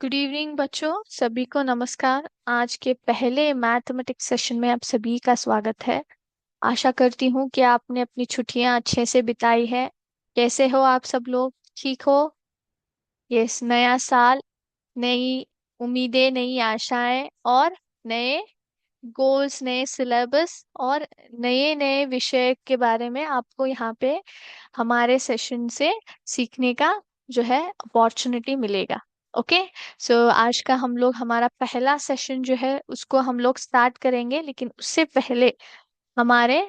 Good evening बच्चों, सभी को नमस्कार। आज के पहले मैथमेटिक्स सेशन में आप सभी का स्वागत है। आशा करती हूँ कि आपने अपनी छुट्टियां अच्छे से बिताई है। कैसे हो आप सब लोग? ठीक हो? यस, नया साल, नई उम्मीदें, नई आशाएं और नए गोल्स, नए सिलेबस और नए नए विषय के बारे में आपको यहाँ पे हमारे सेशन से सीखने का जो है अपॉर्चुनिटी मिलेगा। ओके। सो आज का हम लोग हमारा पहला सेशन जो है उसको हम लोग स्टार्ट करेंगे, लेकिन उससे पहले हमारे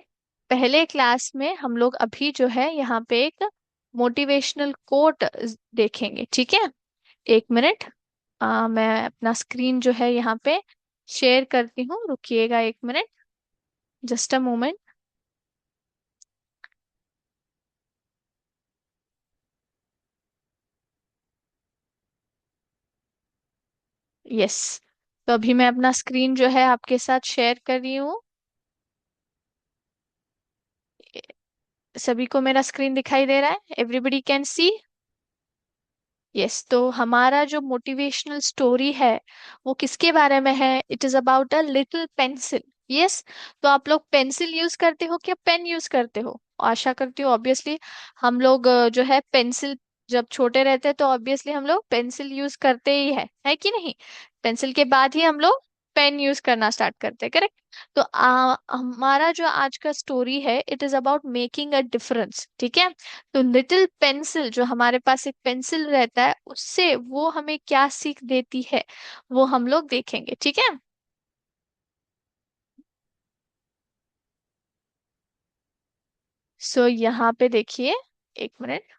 पहले क्लास में हम लोग अभी जो है यहाँ पे एक मोटिवेशनल कोट देखेंगे। ठीक है? एक मिनट। मैं अपना स्क्रीन जो है यहाँ पे शेयर करती हूँ, रुकिएगा एक minute, just a moment. Yes, तो अभी मैं अपना स्क्रीन जो है आपके साथ शेयर कर रही हूँ। सभी को मेरा स्क्रीन दिखाई दे रहा है? Everybody can see? यस, तो हमारा जो मोटिवेशनल स्टोरी है वो किसके बारे में है? It is about a little pencil. Yes, तो आप लोग पेंसिल यूज करते हो क्या पेन यूज करते हो? आशा करती हूँ ऑब्वियसली हम लोग जो है पेंसिल, जब छोटे रहते हैं तो ऑब्वियसली हम लोग पेंसिल यूज करते ही है कि नहीं? पेंसिल के बाद ही हम लोग पेन यूज करना स्टार्ट करते हैं, करेक्ट? तो हमारा जो आज का स्टोरी है it is about making a difference. ठीक है? तो लिटिल पेंसिल, जो हमारे पास एक पेंसिल रहता है, उससे वो हमें क्या सीख देती है वो हम लोग देखेंगे। ठीक है? सो यहाँ पे देखिए, एक मिनट।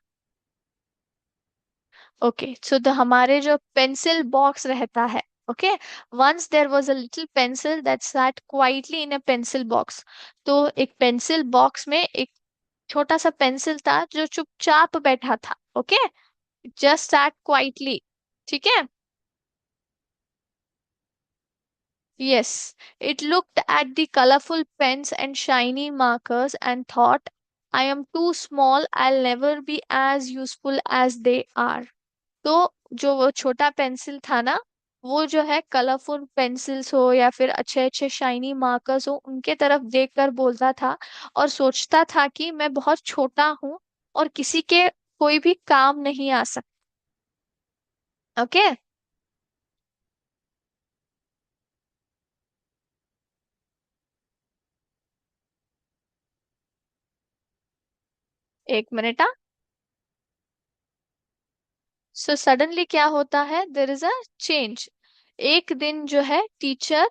ओके, सो तो हमारे जो पेंसिल बॉक्स रहता है, okay, once there was a little pencil that sat quietly in a pencil box. तो एक पेंसिल बॉक्स में एक छोटा सा पेंसिल था जो चुपचाप बैठा था। Okay, just sat quietly. ठीक है? Yes, it looked at the colorful pens and shiny markers and thought, I am too small, I'll never be as useful as they are. तो जो वो छोटा पेंसिल था ना, वो जो है कलरफुल पेंसिल्स हो या फिर अच्छे अच्छे शाइनी मार्कर्स हो उनके तरफ देखकर बोलता था और सोचता था कि मैं बहुत छोटा हूँ और किसी के कोई भी काम नहीं आ सकता। ओके, एक मिनट। सो सडनली क्या होता है, देर इज अ चेंज। एक दिन जो है टीचर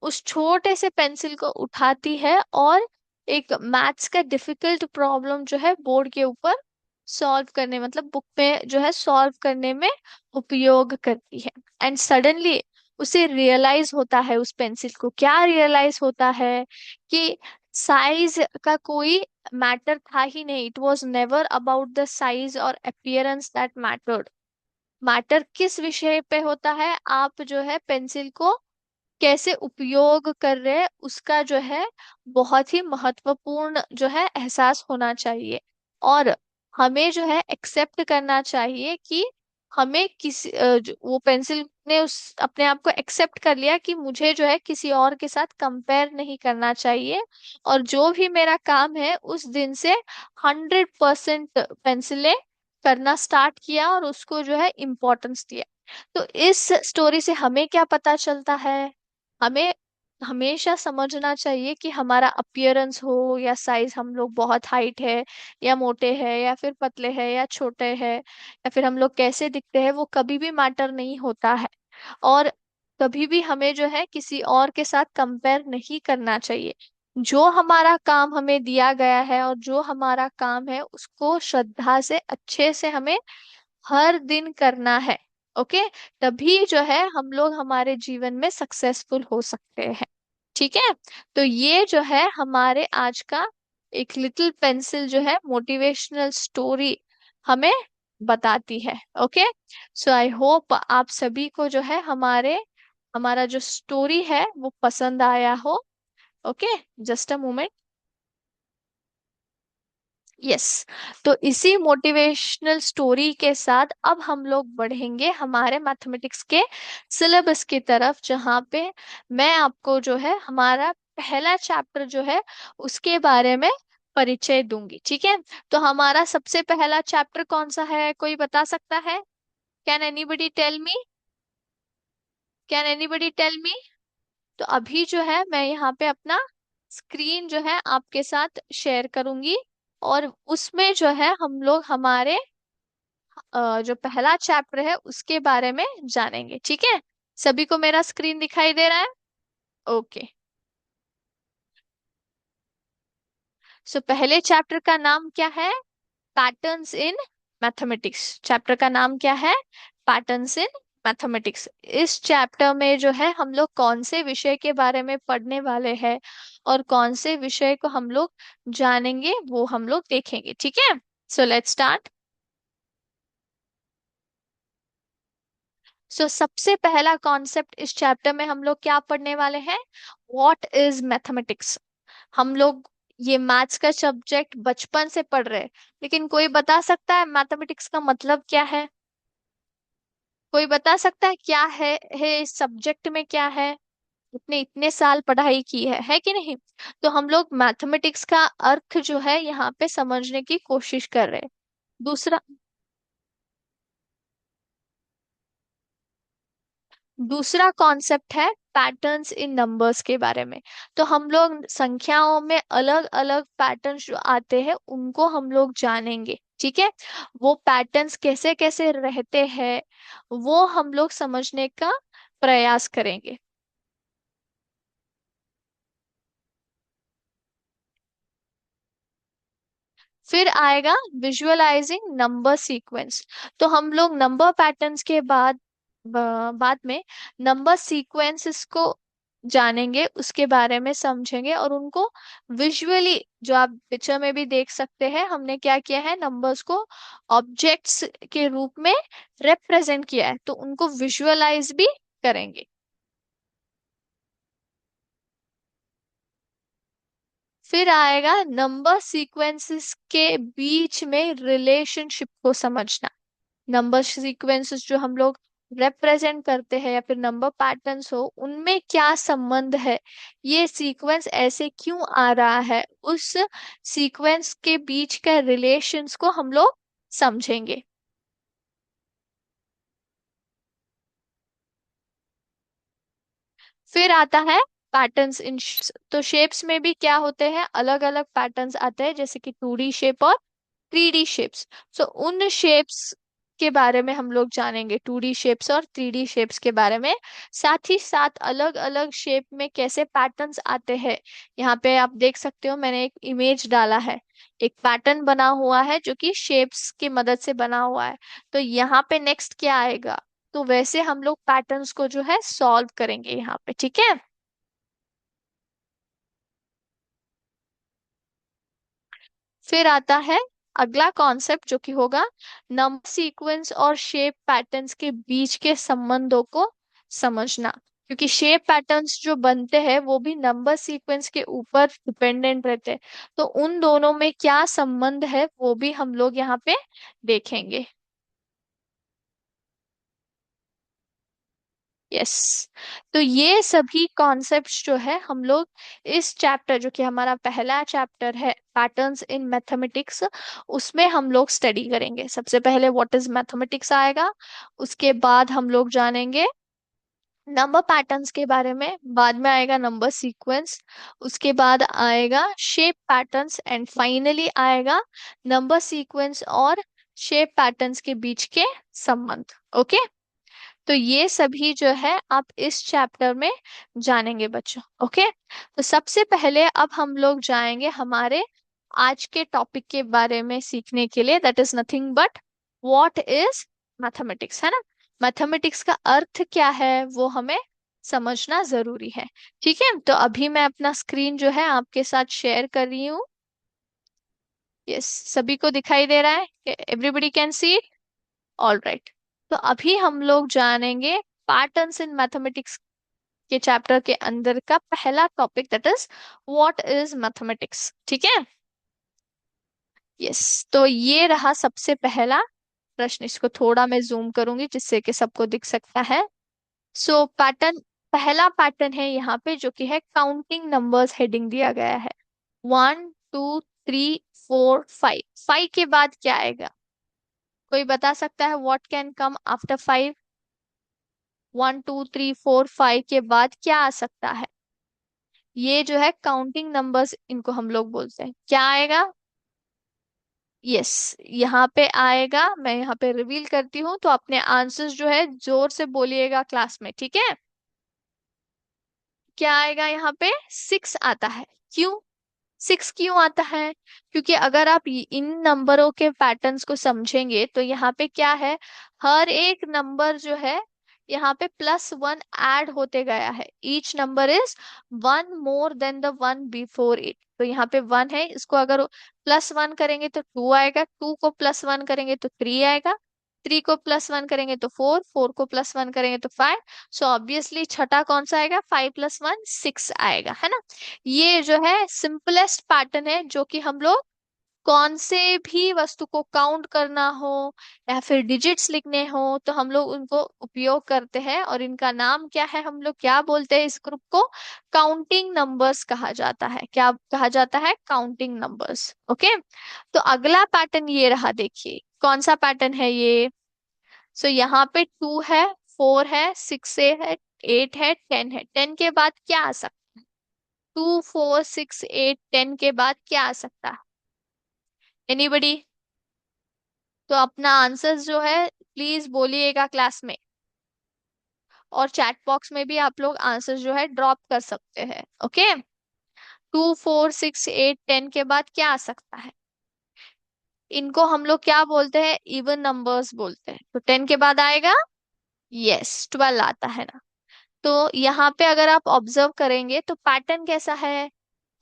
उस छोटे से पेंसिल को उठाती है और एक मैथ्स का डिफिकल्ट प्रॉब्लम जो है बोर्ड के ऊपर सॉल्व करने, मतलब बुक में जो है सॉल्व करने में उपयोग करती है। एंड सडनली उसे रियलाइज होता है, उस पेंसिल को क्या रियलाइज होता है कि साइज का कोई मैटर था ही नहीं। It was never about the size और अपीयरेंस दैट मैटर्ड। मैटर किस विषय पे होता है, आप जो है पेंसिल को कैसे उपयोग कर रहे हैं उसका जो है बहुत ही महत्वपूर्ण जो है एहसास होना चाहिए। और हमें जो है एक्सेप्ट करना चाहिए कि हमें वो पेंसिल ने उस अपने आप को एक्सेप्ट कर लिया कि मुझे जो है किसी और के साथ कंपेयर नहीं करना चाहिए। और जो भी मेरा काम है उस दिन से 100% पेंसिलें करना स्टार्ट किया और उसको जो है इम्पोर्टेंस दिया। तो इस स्टोरी से हमें क्या पता चलता है? हमें हमेशा समझना चाहिए कि हमारा अपीयरेंस हो या साइज, हम लोग बहुत हाइट है या मोटे हैं या फिर पतले हैं या छोटे हैं या फिर हम लोग कैसे दिखते हैं, वो कभी भी मैटर नहीं होता है। और कभी भी हमें जो है किसी और के साथ कंपेयर नहीं करना चाहिए। जो हमारा काम हमें दिया गया है और जो हमारा काम है उसको श्रद्धा से अच्छे से हमें हर दिन करना है। ओके, तभी जो है हम लोग हमारे जीवन में सक्सेसफुल हो सकते हैं। ठीक है? तो ये जो है हमारे आज का एक लिटिल पेंसिल जो है मोटिवेशनल स्टोरी हमें बताती है। ओके, सो आई होप आप सभी को जो है हमारा जो स्टोरी है वो पसंद आया हो। Okay, just a moment. Yes. तो इसी मोटिवेशनल स्टोरी के साथ अब हम लोग बढ़ेंगे हमारे मैथमेटिक्स के सिलेबस की तरफ, जहाँ पे मैं आपको जो है हमारा पहला चैप्टर जो है उसके बारे में परिचय दूंगी। ठीक है। तो हमारा सबसे पहला चैप्टर कौन सा है, कोई बता सकता है? Can anybody tell me? Can anybody tell me? तो अभी जो है मैं यहाँ पे अपना स्क्रीन जो है आपके साथ शेयर करूंगी, और उसमें जो है हम लोग हमारे जो पहला चैप्टर है उसके बारे में जानेंगे। ठीक है। सभी को मेरा स्क्रीन दिखाई दे रहा है? ओके। सो पहले चैप्टर का नाम क्या है? Patterns in mathematics. चैप्टर का नाम क्या है? Patterns in mathematics. इस चैप्टर में जो है हम लोग कौन से विषय के बारे में पढ़ने वाले हैं और कौन से विषय को हम लोग जानेंगे वो हम लोग देखेंगे। ठीक है। So let's start. सो सबसे पहला कॉन्सेप्ट इस चैप्टर में हम लोग क्या पढ़ने वाले हैं? What is mathematics. हम लोग ये मैथ्स का सब्जेक्ट बचपन से पढ़ रहे हैं, लेकिन कोई बता सकता है मैथमेटिक्स का मतलब क्या है? कोई बता सकता है क्या है इस सब्जेक्ट में क्या है? इतने इतने साल पढ़ाई की है कि नहीं? तो हम लोग मैथमेटिक्स का अर्थ जो है यहाँ पे समझने की कोशिश कर रहे हैं। दूसरा दूसरा कॉन्सेप्ट है पैटर्न्स इन नंबर्स के बारे में। तो हम लोग संख्याओं में अलग अलग पैटर्न्स जो आते हैं उनको हम लोग जानेंगे। ठीक है। वो पैटर्न्स कैसे कैसे रहते हैं वो हम लोग समझने का प्रयास करेंगे। फिर आएगा विजुअलाइजिंग नंबर सीक्वेंस। तो हम लोग नंबर पैटर्न्स के बाद में नंबर सीक्वेंसेस को जानेंगे, उसके बारे में समझेंगे और उनको विजुअली, जो आप पिक्चर में भी देख सकते हैं, हमने क्या किया है, नंबर्स को ऑब्जेक्ट्स के रूप में रिप्रेजेंट किया है, तो उनको विजुअलाइज भी करेंगे। फिर आएगा नंबर सीक्वेंसेस के बीच में रिलेशनशिप को समझना। नंबर सीक्वेंसेस जो हम लोग रिप्रेजेंट करते हैं या फिर नंबर पैटर्न्स हो, उनमें क्या संबंध है, ये सीक्वेंस ऐसे क्यों आ रहा है, उस सीक्वेंस के बीच का रिलेशंस को हम लोग समझेंगे। फिर आता है पैटर्न्स इन। तो शेप्स में भी क्या होते हैं, अलग अलग पैटर्न्स आते हैं, जैसे कि 2D शेप और 3D शेप्स। सो उन शेप्स के बारे में हम लोग जानेंगे, 2D शेप्स और 3D शेप्स के बारे में। साथ ही साथ अलग अलग शेप में कैसे पैटर्न्स आते हैं, यहाँ पे आप देख सकते हो मैंने एक इमेज डाला है, एक पैटर्न बना हुआ है जो कि शेप्स की मदद से बना हुआ है। तो यहाँ पे नेक्स्ट क्या आएगा, तो वैसे हम लोग पैटर्न्स को जो है सॉल्व करेंगे यहाँ पे। ठीक है। फिर आता है अगला कॉन्सेप्ट जो कि होगा नंबर सीक्वेंस और शेप पैटर्न्स के बीच के संबंधों को समझना। क्योंकि शेप पैटर्न्स जो बनते हैं वो भी नंबर सीक्वेंस के ऊपर डिपेंडेंट रहते हैं, तो उन दोनों में क्या संबंध है वो भी हम लोग यहाँ पे देखेंगे। यस। तो ये सभी कॉन्सेप्ट्स जो है हम लोग इस चैप्टर, जो कि हमारा पहला चैप्टर है पैटर्न्स इन मैथमेटिक्स, उसमें हम लोग स्टडी करेंगे। सबसे पहले व्हाट इज मैथमेटिक्स आएगा, उसके बाद हम लोग जानेंगे नंबर पैटर्न्स के बारे में, बाद में आएगा नंबर सीक्वेंस, उसके बाद आएगा शेप पैटर्न्स, एंड फाइनली आएगा नंबर सीक्वेंस और शेप पैटर्न्स के बीच के संबंध। ओके। तो ये सभी जो है आप इस चैप्टर में जानेंगे बच्चों। ओके। तो सबसे पहले अब हम लोग जाएंगे हमारे आज के टॉपिक के बारे में सीखने के लिए, that is nothing but what is mathematics, है ना। मैथमेटिक्स का अर्थ क्या है वो हमें समझना जरूरी है। ठीक है। तो अभी मैं अपना स्क्रीन जो है आपके साथ शेयर कर रही हूँ। यस, सभी को दिखाई दे रहा है? Everybody can see? All right. तो अभी हम लोग जानेंगे पैटर्न्स इन मैथमेटिक्स के चैप्टर के अंदर का पहला topic, that is what is mathematics. ठीक है। यस, तो ये रहा सबसे पहला प्रश्न। इसको थोड़ा मैं जूम करूंगी जिससे कि सबको दिख सकता है। सो पैटर्न, पहला पैटर्न है यहाँ पे जो कि है काउंटिंग नंबर्स, हेडिंग दिया गया है 1 2 3 4 5। 5 के बाद क्या आएगा? कोई बता सकता है व्हाट कैन कम आफ्टर 5? 1 2 3 4 5 के बाद क्या आ सकता है? ये जो है काउंटिंग नंबर्स, इनको हम लोग बोलते हैं। क्या आएगा? यस, यहाँ पे आएगा। मैं यहाँ पे रिवील करती हूँ, तो अपने आंसर्स जो है जोर से बोलिएगा क्लास में, ठीक है? क्या आएगा यहाँ पे? 6 आता है। क्यों 6 क्यों आता है? क्योंकि अगर आप इन नंबरों के पैटर्न्स को समझेंगे तो यहाँ पे क्या है, हर एक नंबर जो है यहाँ पे +1 ऐड होते गया है। Each number is one more than the one before it. तो यहाँ पे 1 है, इसको अगर +1 करेंगे तो 2 आएगा, 2 को +1 करेंगे तो 3 आएगा, 3 को +1 करेंगे तो 4, 4 को +1 करेंगे तो 5। सो ऑब्वियसली छठा कौन सा आएगा? 5 + 1 6 आएगा, है ना? ये जो है सिंपलेस्ट पैटर्न है, जो कि हम लोग कौन से भी वस्तु को काउंट करना हो या फिर डिजिट्स लिखने हो तो हम लोग उनको उपयोग करते हैं। और इनका नाम क्या है, हम लोग क्या बोलते हैं इस ग्रुप को? काउंटिंग नंबर्स कहा जाता है। क्या कहा जाता है? Counting numbers. ओके, तो अगला पैटर्न ये रहा, देखिए कौन सा पैटर्न है ये। सो यहाँ पे 2 है, 4 है, 6 है, 8 है, 10 है। 10 के बाद क्या आ सकता है? 2 4 6 8 10 के बाद क्या आ सकता है? एनीबडी? तो अपना आंसर जो है प्लीज बोलिएगा क्लास में, और चैट बॉक्स में भी आप लोग आंसर जो है ड्रॉप कर सकते हैं। ओके, 2 4 6 8 10 के बाद क्या आ सकता है? इनको हम लोग क्या बोलते हैं? इवन नंबर्स बोलते हैं। तो 10 के बाद आएगा, यस 12 आता है ना? तो यहाँ पे अगर आप ऑब्जर्व करेंगे तो पैटर्न कैसा है,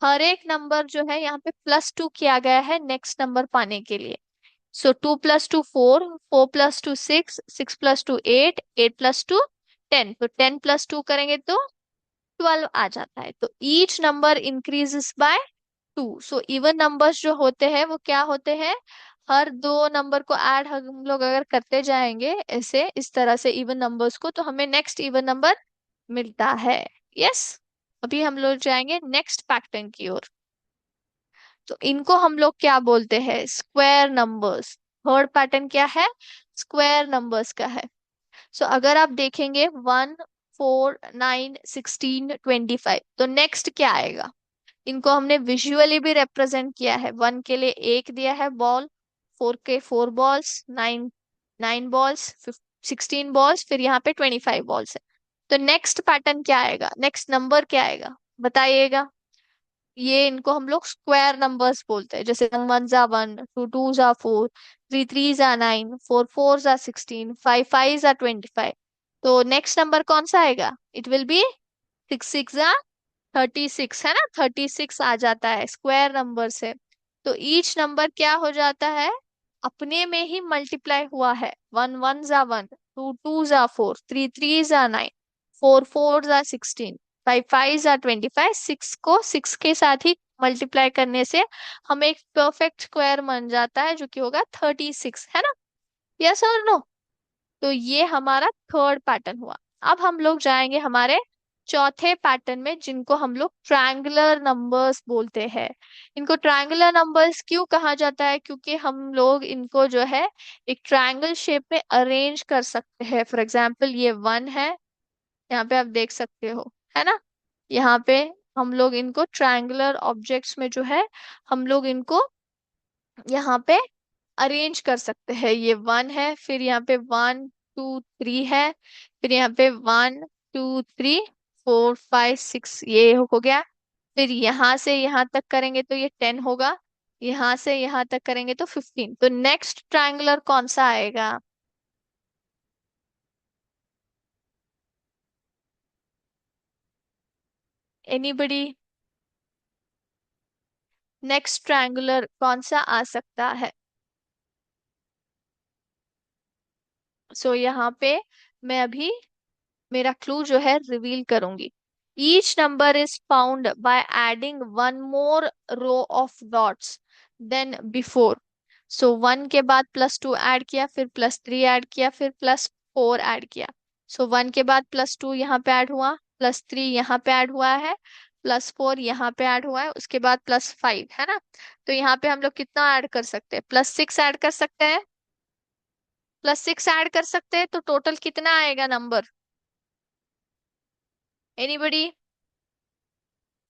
हर एक नंबर जो है यहाँ पे +2 किया गया है नेक्स्ट नंबर पाने के लिए। सो 2 + 2 4, 4 + 2 6, 6 + 2 8, 8 + 2 10। तो 10 + 2 करेंगे तो 12 आ जाता है। तो each number increases by 2। So even numbers जो होते हैं वो क्या होते हैं, हर दो नंबर को ऐड हम लोग अगर करते जाएंगे ऐसे इस तरह से इवन नंबर्स को, तो हमें नेक्स्ट इवन नंबर मिलता है। यस, अभी हम लोग जाएंगे नेक्स्ट पैटर्न की ओर। तो इनको हम लोग क्या बोलते हैं? Square numbers. थर्ड पैटर्न क्या है? स्क्वायर नंबर्स का है। सो अगर आप देखेंगे 1 4 9 16 25, तो नेक्स्ट क्या आएगा? इनको हमने विजुअली भी रिप्रेजेंट किया है। 1 के लिए 1 दिया है बॉल, 4 के 4 बॉल्स, 9 9 बॉल्स, 16 बॉल्स, फिर यहाँ पे 25 बॉल्स है। तो नेक्स्ट पैटर्न क्या आएगा? नेक्स्ट नंबर क्या आएगा? बताइएगा। ये इनको हम लोग स्क्वायर नंबर्स बोलते हैं। जैसे 1 1 2 2 4, 3 3 9, 4 4 16, 5 5 25। तो नेक्स्ट नंबर कौन सा आएगा? इट विल बी 6 6 36, है ना? 36 आ जाता है स्क्वायर नंबर से। तो ईच नंबर क्या हो जाता है, अपने में ही मल्टीप्लाई हुआ है। 1 1 1, 2 2 4, 3 3 9, 4 4 16, 5 5 25। 6 को 6 के साथ ही मल्टीप्लाई करने से हमें एक परफेक्ट स्क्वायर बन जाता है जो कि होगा 36, है ना? यस और नो? तो ये हमारा थर्ड पैटर्न हुआ। अब हम लोग जाएंगे हमारे चौथे पैटर्न में, जिनको हम लोग ट्रायंगुलर नंबर्स बोलते हैं। इनको ट्रायंगुलर नंबर्स क्यों कहा जाता है? क्योंकि हम लोग इनको जो है एक ट्रायंगल शेप में अरेंज कर सकते हैं। फॉर एग्जाम्पल ये 1 है, यहाँ पे आप देख सकते हो, है ना? यहाँ पे हम लोग इनको ट्रायंगुलर ऑब्जेक्ट्स में जो है हम लोग इनको यहाँ पे अरेंज कर सकते हैं। ये 1 है, फिर यहाँ पे 1 2 3 है, फिर यहाँ पे 1 2 3 4 5 6, ये हो गया। फिर यहाँ से यहाँ तक करेंगे तो ये 10 होगा, यहाँ से यहाँ तक करेंगे तो 15। तो नेक्स्ट ट्रायंगुलर कौन सा आएगा? एनीबडी? नेक्स्ट ट्रायंगुलर कौन सा आ सकता है? सो यहाँ पे मैं अभी मेरा क्लू जो है रिवील करूंगी। Each number is found by adding one more row of dots. Then before. So 1 के बाद +2 ऐड किया, फिर +3 ऐड किया, फिर +4 ऐड किया। सो 1 के बाद +2 यहाँ पे ऐड हुआ, +3 यहाँ पे ऐड हुआ है, +4 यहाँ पे ऐड हुआ है, उसके बाद +5, है ना। तो यहाँ पे हम लोग कितना ऐड कर सकते हैं? +6 ऐड कर सकते हैं। +6 ऐड कर सकते हैं तो टोटल कितना आएगा नंबर? एनीबडी?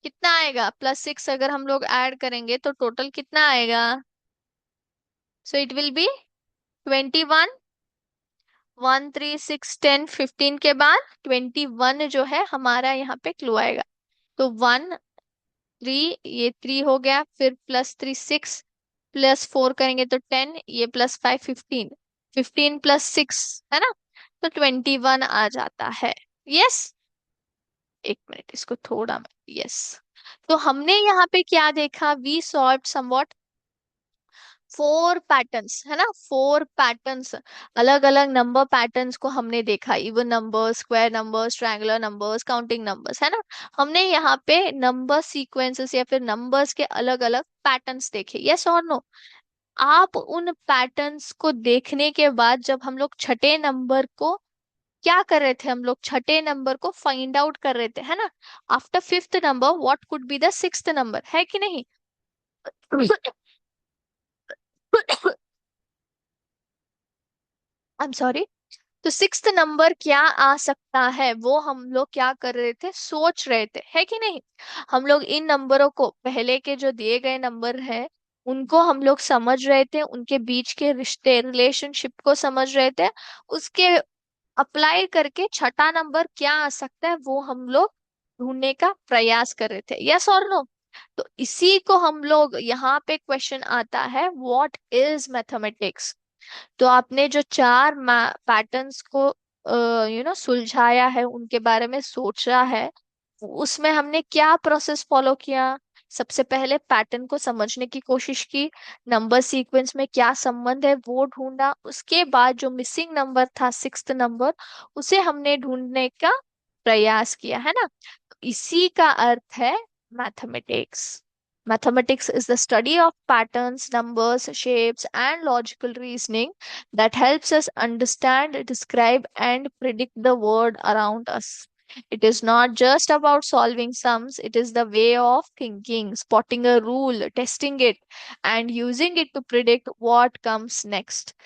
कितना आएगा? +6 अगर हम लोग ऐड करेंगे तो टोटल कितना आएगा? So it will be 21। 1 3 6 10 15 के बाद 21 जो है हमारा यहाँ पे क्लू आएगा। तो 1 3, ये 3 हो गया, फिर +3 6, +4 करेंगे तो 10, ये +5 15, 15 +6, है ना। तो 21 आ जाता है। यस। एक मिनट, इसको थोड़ा यस। तो हमने यहाँ पे क्या देखा? वी सॉल्व समवॉट 4 पैटर्न्स, है ना। 4 पैटर्न्स, अलग अलग नंबर पैटर्न्स को हमने देखा। Even numbers, square numbers, triangular numbers, counting numbers, है ना। हमने यहाँ पे नंबर सीक्वेंसेस या फिर नंबर्स के अलग अलग पैटर्न्स देखे। यस और नो? आप उन पैटर्न्स को देखने के बाद जब हम लोग छठे नंबर को क्या कर रहे थे? हम लोग छठे नंबर को फाइंड आउट कर रहे थे, है ना। After fifth number what could be the sixth number, है कि नहीं? I am sorry. तो सिक्स्थ नंबर क्या आ सकता है, वो हम लोग क्या कर रहे थे? सोच रहे थे, है कि नहीं। हम लोग इन नंबरों को, पहले के जो दिए गए नंबर है, उनको हम लोग समझ रहे थे, उनके बीच के रिश्ते, रिलेशनशिप को समझ रहे थे। उसके अप्लाई करके छठा नंबर क्या आ सकता है वो हम लोग ढूंढने का प्रयास कर रहे थे। यस और नो? तो इसी को हम लोग, यहाँ पे क्वेश्चन आता है, व्हाट इज मैथमेटिक्स। तो आपने जो 4 पैटर्न्स को सुलझाया है, उनके बारे में सोचा है, उसमें हमने क्या प्रोसेस फॉलो किया? सबसे पहले पैटर्न को समझने की कोशिश की, नंबर सीक्वेंस में क्या संबंध है वो ढूंढा, उसके बाद जो मिसिंग नंबर था, सिक्स्थ नंबर, उसे हमने ढूंढने का प्रयास किया, है ना। इसी का अर्थ है mathematics. Mathematics is the study of patterns, numbers, shapes, and logical reasoning that helps us understand, describe, and predict the world around us. It is not just about solving sums, it is the way of thinking, spotting a rule, testing it, and using it to predict what comes next.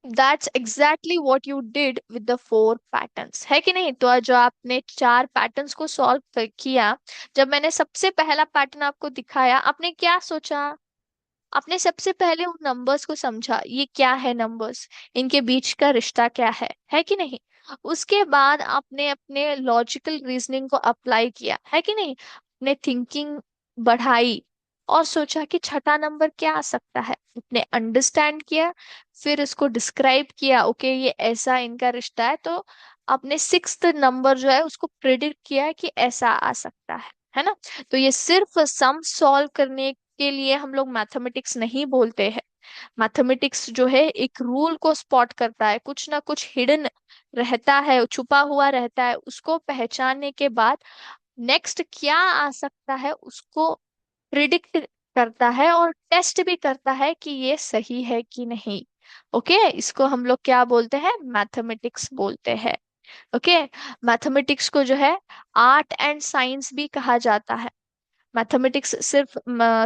That's exactly what you did with the 4 patterns, है कि नहीं। तो जो आपने 4 patterns को solve किया, जब मैंने सबसे पहला पैटर्न आपको दिखाया, आपने क्या सोचा? आपने सबसे पहले उन नंबर्स को समझा, ये क्या है नंबर्स, इनके बीच का रिश्ता क्या है कि नहीं। उसके बाद आपने अपने लॉजिकल रीजनिंग को अप्लाई किया, है कि नहीं। अपने थिंकिंग बढ़ाई और सोचा कि छठा नंबर क्या आ सकता है, आपने अंडरस्टैंड किया, फिर इसको डिस्क्राइब किया, ओके ये ऐसा इनका रिश्ता है। तो आपने सिक्स्थ नंबर जो है उसको प्रिडिक्ट किया कि ऐसा आ सकता है ना। तो ये सिर्फ सम सॉल्व करने के लिए हम लोग मैथमेटिक्स नहीं बोलते हैं। मैथमेटिक्स जो है एक रूल को स्पॉट करता है, कुछ ना कुछ हिडन रहता है, छुपा हुआ रहता है, उसको पहचानने के बाद नेक्स्ट क्या आ सकता है उसको प्रिडिक्ट करता है और टेस्ट भी करता है कि ये सही है कि नहीं। ओके, इसको हम लोग क्या बोलते हैं? मैथमेटिक्स बोलते हैं। ओके, मैथमेटिक्स को जो है आर्ट एंड साइंस भी कहा जाता है। मैथमेटिक्स सिर्फ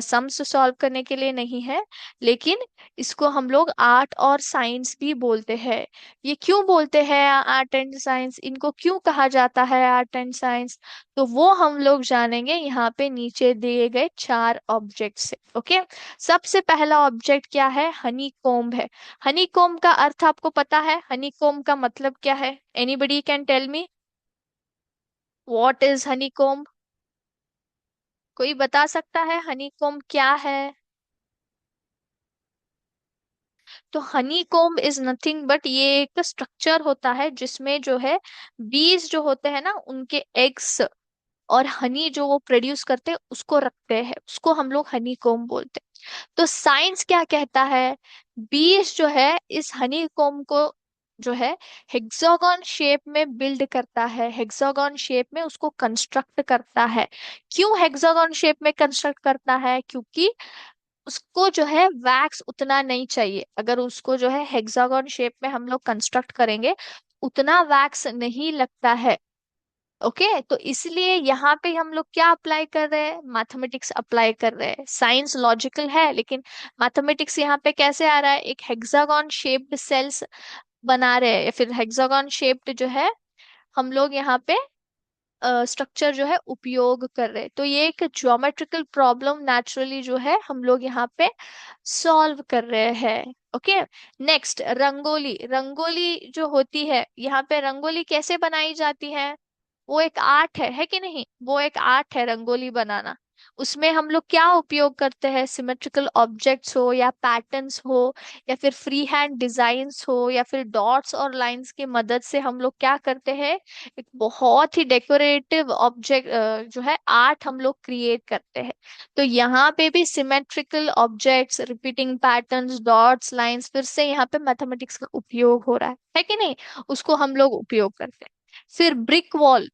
सम्स सॉल्व करने के लिए नहीं है, लेकिन इसको हम लोग आर्ट और साइंस भी बोलते हैं। ये क्यों बोलते हैं आर्ट एंड साइंस, इनको क्यों कहा जाता है आर्ट एंड साइंस? तो वो हम लोग जानेंगे यहाँ पे नीचे दिए गए 4 ऑब्जेक्ट से। ओके, सबसे पहला ऑब्जेक्ट क्या है? हनी कोम्ब है। हनी कोम्ब का अर्थ आपको पता है? हनी कोम्ब का मतलब क्या है? Anybody can tell me what is honeycomb? कोई बता सकता है हनीकॉम्ब क्या है? तो honeycomb is nothing but ये एक स्ट्रक्चर होता है जिसमें जो है बीज जो होते हैं ना, उनके एग्स और हनी जो वो प्रोड्यूस करते हैं उसको रखते हैं, उसको हम लोग हनी कोम्ब बोलते हैं। तो साइंस क्या कहता है? बीज जो है इस हनी कोम्ब को जो है हेक्सागोन शेप में बिल्ड करता है, हेक्सागोन शेप में उसको कंस्ट्रक्ट करता है। क्यों हेक्सागोन शेप में कंस्ट्रक्ट करता है? क्योंकि उसको जो है वैक्स उतना नहीं चाहिए। अगर उसको जो है हेक्सागन शेप में हम लोग कंस्ट्रक्ट करेंगे, उतना वैक्स नहीं लगता है। ओके, तो इसलिए यहाँ पे हम लोग क्या अप्लाई कर रहे हैं, मैथमेटिक्स अप्लाई कर रहे हैं। साइंस लॉजिकल है, लेकिन मैथमेटिक्स यहाँ पे कैसे आ रहा है, एक हेक्सागन शेप्ड सेल्स बना रहे हैं, या फिर हेक्सागन शेप्ड जो है हम लोग यहाँ पे स्ट्रक्चर जो है उपयोग कर रहे हैं। तो ये एक ज्योमेट्रिकल प्रॉब्लम नेचुरली जो है हम लोग यहाँ पे सॉल्व कर रहे हैं। Okay, next rangoli. रंगोली जो होती है यहाँ पे, रंगोली कैसे बनाई जाती है, वो एक आर्ट है कि नहीं, वो एक आर्ट है रंगोली बनाना। उसमें हम लोग क्या उपयोग करते हैं, सिमेट्रिकल ऑब्जेक्ट्स हो या पैटर्न्स हो या फिर फ्री हैंड डिजाइन्स हो या फिर डॉट्स और लाइंस की मदद से हम लोग क्या करते हैं, एक बहुत ही डेकोरेटिव ऑब्जेक्ट जो है आर्ट हम लोग क्रिएट करते हैं। तो यहाँ पे भी symmetrical objects, repeating patterns, dots, lines, फिर से यहाँ पे मैथमेटिक्स का उपयोग हो रहा है कि नहीं, उसको हम लोग उपयोग करते हैं। फिर ब्रिक वॉल,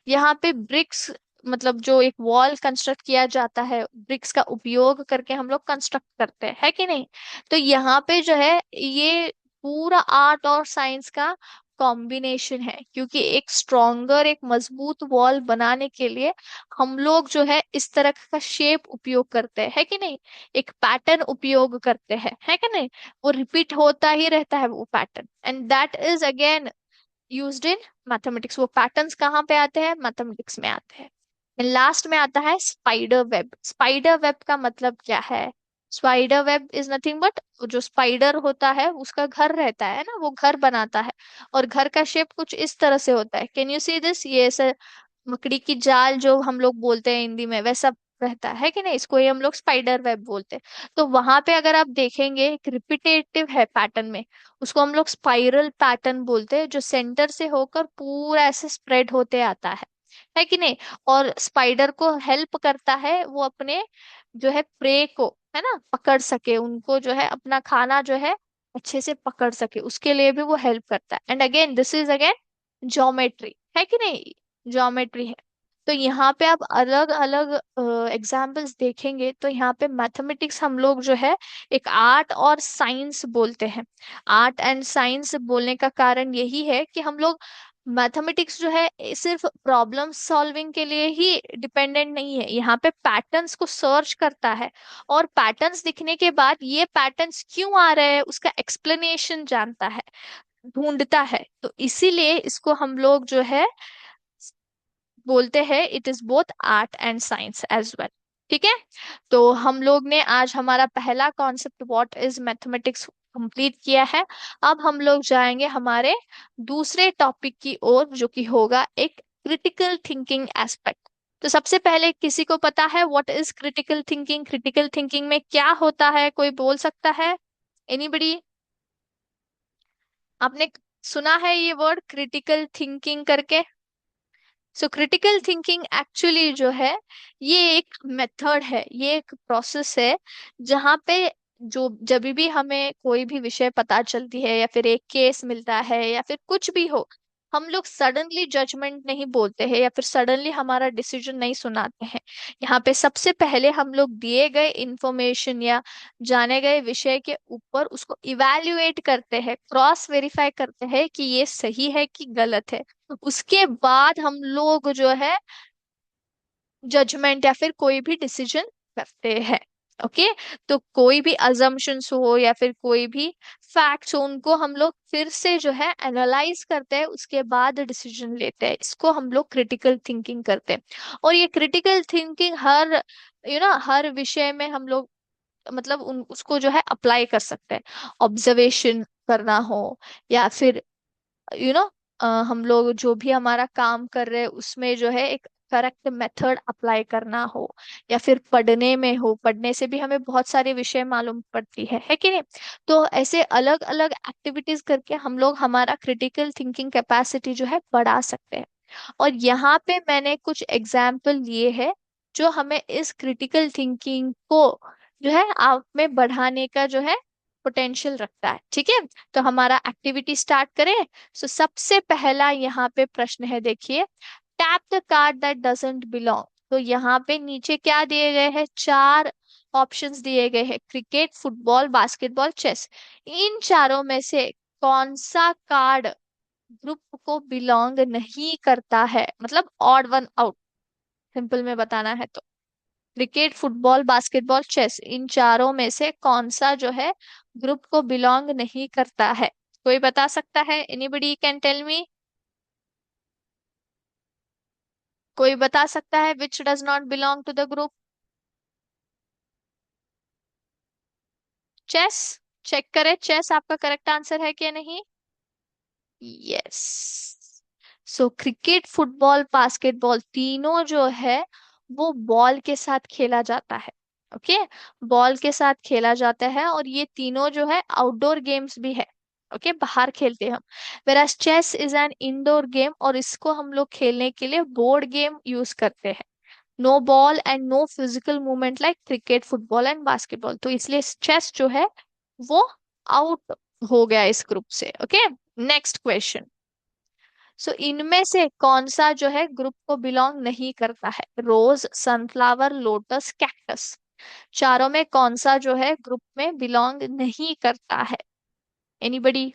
यहाँ पे ब्रिक्स मतलब जो एक वॉल कंस्ट्रक्ट किया जाता है, ब्रिक्स का उपयोग करके हम लोग कंस्ट्रक्ट करते हैं, है कि नहीं। तो यहाँ पे जो है ये पूरा आर्ट और साइंस का कॉम्बिनेशन है, क्योंकि एक स्ट्रॉन्गर, एक मजबूत वॉल बनाने के लिए हम लोग जो है इस तरह का शेप उपयोग करते हैं, है कि नहीं, एक पैटर्न उपयोग करते हैं, है कि नहीं। वो रिपीट होता ही रहता है वो pattern, and that is again used in mathematics. वो पैटर्न्स कहाँ पे आते हैं, मैथमेटिक्स में आते हैं। लास्ट में आता है स्पाइडर वेब। स्पाइडर वेब का मतलब क्या है, spider web is nothing but, जो स्पाइडर होता है उसका घर रहता है ना, वो घर बनाता है, और घर का शेप कुछ इस तरह से होता है। कैन यू सी दिस, ये ऐसे मकड़ी की जाल जो हम लोग बोलते हैं हिंदी में, वैसा रहता है कि नहीं, इसको ही हम लोग स्पाइडर वेब बोलते हैं। तो वहां पे अगर आप देखेंगे एक रिपीटेटिव है पैटर्न में, उसको हम लोग स्पाइरल पैटर्न बोलते हैं, जो सेंटर से होकर पूरा ऐसे स्प्रेड होते आता है कि नहीं। और स्पाइडर को हेल्प करता है वो अपने जो है प्रे को, है ना, पकड़ सके, उनको जो है अपना खाना जो है अच्छे से पकड़ सके, उसके लिए भी वो हेल्प करता है। And again this is again geometry, है कि नहीं, ज्योमेट्री है। तो यहाँ पे आप अलग अलग एग्जाम्पल्स देखेंगे, तो यहाँ पे मैथमेटिक्स हम लोग जो है एक आर्ट और साइंस बोलते हैं। आर्ट एंड साइंस बोलने का कारण यही है कि हम लोग मैथमेटिक्स जो है सिर्फ प्रॉब्लम सॉल्विंग के लिए ही डिपेंडेंट नहीं है, यहाँ पे पैटर्न्स को सर्च करता है, और पैटर्न्स दिखने के बाद ये पैटर्न्स क्यों आ रहे हैं उसका एक्सप्लेनेशन जानता है, ढूंढता है। तो इसीलिए इसको हम लोग जो है बोलते हैं it is both art and science as well. ठीक है, तो हम लोग ने आज हमारा पहला concept what is mathematics complete किया है। अब हम लोग जाएंगे हमारे दूसरे टॉपिक की ओर, जो कि होगा एक क्रिटिकल थिंकिंग एस्पेक्ट। तो सबसे पहले किसी को पता है what is critical thinking, critical thinking में क्या होता है, कोई बोल सकता है, एनीबडी। आपने सुना है ये वर्ड क्रिटिकल थिंकिंग करके। सो क्रिटिकल थिंकिंग एक्चुअली जो है ये एक मेथड है, ये एक प्रोसेस है, जहाँ पे जो जब भी हमें कोई भी विषय पता चलती है या फिर एक केस मिलता है या फिर कुछ भी हो, हम लोग सडनली जजमेंट नहीं बोलते हैं या फिर सडनली हमारा डिसीजन नहीं सुनाते हैं। यहाँ पे सबसे पहले हम लोग दिए गए इंफॉर्मेशन या जाने गए विषय के ऊपर उसको इवैल्यूएट करते हैं, क्रॉस वेरीफाई करते हैं कि ये सही है कि गलत है। उसके बाद हम लोग जो है जजमेंट या फिर कोई भी डिसीजन करते हैं। ओके, तो कोई भी अजम्पशंस हो या फिर कोई भी फैक्ट्स हो, उनको हम लोग फिर से जो है एनालाइज करते हैं, उसके बाद डिसीजन लेते हैं। इसको हम लोग क्रिटिकल थिंकिंग करते हैं। और ये क्रिटिकल थिंकिंग हर हर विषय में हम लोग मतलब उसको जो है अप्लाई कर सकते हैं। ऑब्जर्वेशन करना हो या फिर यू नो हम लोग जो भी हमारा काम कर रहे हैं उसमें जो है एक करेक्ट मेथड अप्लाई करना हो, या फिर पढ़ने में हो, पढ़ने से भी हमें बहुत सारे विषय मालूम पड़ती है कि नहीं। तो ऐसे अलग अलग एक्टिविटीज करके हम लोग हमारा क्रिटिकल थिंकिंग कैपेसिटी जो है बढ़ा सकते हैं। और यहाँ पे मैंने कुछ एग्जाम्पल लिए हैं जो हमें इस क्रिटिकल थिंकिंग को जो है आप में बढ़ाने का जो है पोटेंशियल रखता है। ठीक है, तो हमारा एक्टिविटी स्टार्ट करें। सो सबसे पहला यहाँ पे प्रश्न है, देखिए, tap the card that doesn't belong. तो यहाँ पे नीचे क्या दिए गए हैं, चार ऑप्शंस दिए गए हैं, क्रिकेट, फुटबॉल, बास्केटबॉल, चेस। इन चारों में से कौन सा कार्ड ग्रुप को बिलोंग नहीं करता है, मतलब ऑड वन आउट, सिंपल में बताना है तो। क्रिकेट, फुटबॉल, बास्केटबॉल, चेस, इन चारों में से कौन सा जो है ग्रुप को बिलोंग नहीं करता है? कोई बता सकता है? Anybody can tell me? कोई बता सकता है which does not belong to the group? Chess. Check करें चेस आपका करेक्ट आंसर है क्या नहीं? Yes. So cricket, football, basketball तीनों जो है वो बॉल के साथ खेला जाता है। ओके, बॉल के साथ खेला जाता है, और ये तीनों जो है आउटडोर गेम्स भी है। ओके, बाहर खेलते हैं हम। Whereas chess is an indoor game, और इसको हम लोग खेलने के लिए बोर्ड गेम यूज करते हैं। No ball and no physical movement like cricket, football and basketball, तो इसलिए चेस जो है वो आउट हो गया इस ग्रुप से। Okay, next question. सो इनमें से कौन सा जो है ग्रुप को बिलोंग नहीं करता है? रोज, सनफ्लावर, लोटस, कैक्टस, चारों में कौन सा जो है ग्रुप में बिलोंग नहीं करता है? एनीबडी?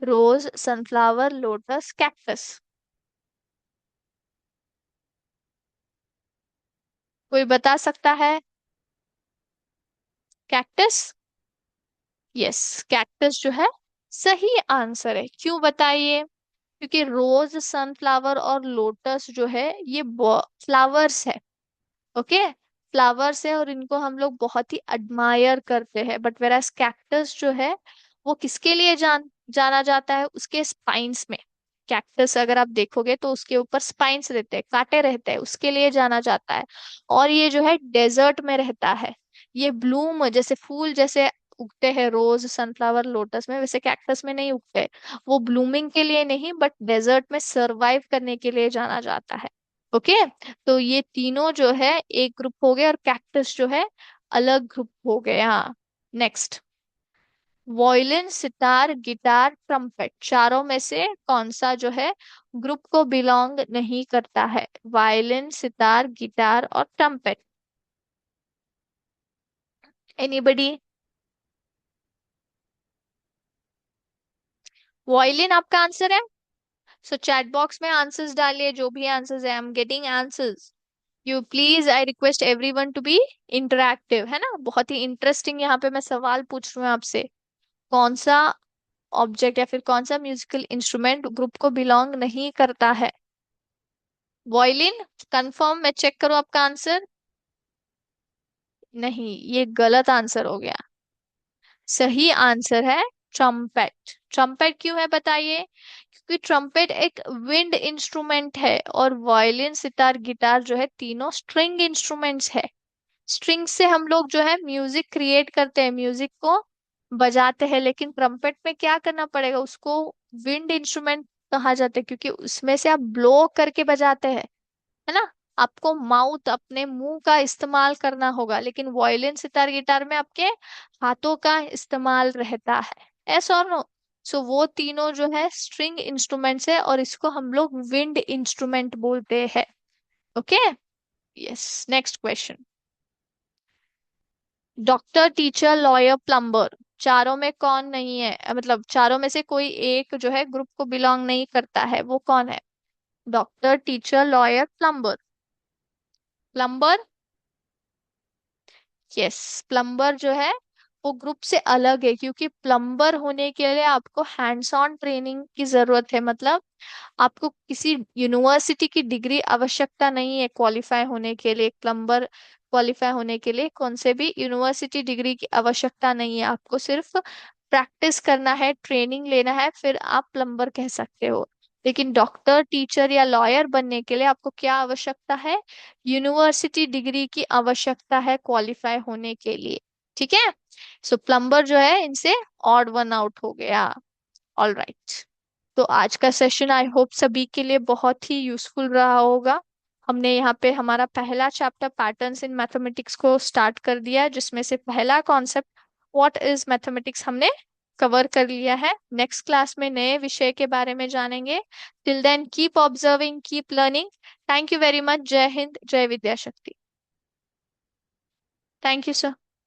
रोज, सनफ्लावर, लोटस, कैक्टस। कोई बता सकता है? कैक्टस। यस, कैक्टस जो है सही आंसर है। क्यों बताइए? क्योंकि रोज, सनफ्लावर और लोटस जो है ये फ्लावर्स है। ओके, फ्लावर्स है, और इनको हम लोग बहुत ही admire करते हैं। बट वेरास कैक्टस जो है वो किसके लिए जाना जाता है? उसके स्पाइंस में। कैक्टस अगर आप देखोगे तो उसके ऊपर स्पाइंस रहते हैं, कांटे रहते हैं, उसके लिए जाना जाता है। और ये जो है डेजर्ट में रहता है। ये ब्लूम जैसे फूल जैसे उगते हैं रोज, सनफ्लावर, लोटस में, वैसे कैक्टस में नहीं उगते। वो ब्लूमिंग के लिए नहीं, बट डेजर्ट में सरवाइव करने के लिए जाना जाता है। ओके, तो ये तीनों जो है एक ग्रुप हो गए, और कैक्टस जो है अलग ग्रुप हो गया। Next. Violin, sitar, guitar, trumpet, चारों में से कौन सा जो है ग्रुप को बिलोंग नहीं करता है? वायलिन, सितार, गिटार और ट्रम्पेट। एनीबडी? वॉयलिन आपका आंसर है? सो चैट बॉक्स में आंसर्स डालिए, जो भी आंसर्स है। I am getting answers. You please, I request everyone to be interactive, है ना? बहुत ही इंटरेस्टिंग यहाँ पे मैं सवाल पूछ रही हूँ आपसे। कौन सा ऑब्जेक्ट या फिर कौन सा म्यूजिकल इंस्ट्रूमेंट ग्रुप को बिलोंग नहीं करता है? वॉयलिन? कंफर्म? मैं चेक करूँ आपका आंसर? नहीं, ये गलत आंसर हो गया। सही आंसर है ट्रम्पेट। ट्रम्पेट क्यों है बताइए? क्योंकि ट्रम्पेट एक विंड इंस्ट्रूमेंट है, और वायलिन, सितार, गिटार जो है तीनों स्ट्रिंग इंस्ट्रूमेंट्स है। स्ट्रिंग से हम लोग जो है म्यूजिक क्रिएट करते हैं, म्यूजिक को बजाते हैं। लेकिन ट्रम्पेट में क्या करना पड़ेगा? उसको विंड इंस्ट्रूमेंट कहा जाता है, क्योंकि उसमें से आप ब्लो करके बजाते हैं, है ना? आपको माउथ, अपने मुंह का इस्तेमाल करना होगा। लेकिन वायलिन, सितार, गिटार में आपके हाथों का इस्तेमाल रहता है। ऐसा और नो? सो वो तीनों जो है स्ट्रिंग इंस्ट्रूमेंट्स है, और इसको हम लोग विंड इंस्ट्रूमेंट बोलते हैं। Okay, yes. Next question. Doctor, teacher, lawyer, plumber, चारों में कौन नहीं है, मतलब चारों में से कोई एक जो है ग्रुप को बिलोंग नहीं करता है, वो कौन है? Doctor, teacher, lawyer, plumber. Plumber. Yes, plumber जो है वो ग्रुप से अलग है, क्योंकि प्लम्बर होने के लिए आपको हैंड्स ऑन ट्रेनिंग की जरूरत है। मतलब आपको किसी यूनिवर्सिटी की डिग्री आवश्यकता नहीं है क्वालिफाई होने के लिए। प्लम्बर क्वालिफाई होने के लिए कौन से भी यूनिवर्सिटी डिग्री की आवश्यकता नहीं है। आपको सिर्फ प्रैक्टिस करना है, ट्रेनिंग लेना है, फिर आप प्लम्बर कह सकते हो। लेकिन डॉक्टर, टीचर या लॉयर बनने के लिए आपको क्या आवश्यकता है? यूनिवर्सिटी डिग्री की आवश्यकता है क्वालिफाई होने के लिए। ठीक है? सो प्लम्बर जो है इनसे ऑड वन आउट हो गया। All right. तो आज का सेशन आई होप सभी के लिए बहुत ही यूजफुल रहा होगा। हमने यहाँ पे हमारा पहला चैप्टर पैटर्न्स इन मैथमेटिक्स को स्टार्ट कर दिया, जिसमें से पहला कॉन्सेप्ट व्हाट इज मैथमेटिक्स हमने कवर कर लिया है। नेक्स्ट क्लास में नए विषय के बारे में जानेंगे। Till then keep observing, keep learning. Thank you very much. जय हिंद, जय Vidya Shakti. Thank you sir.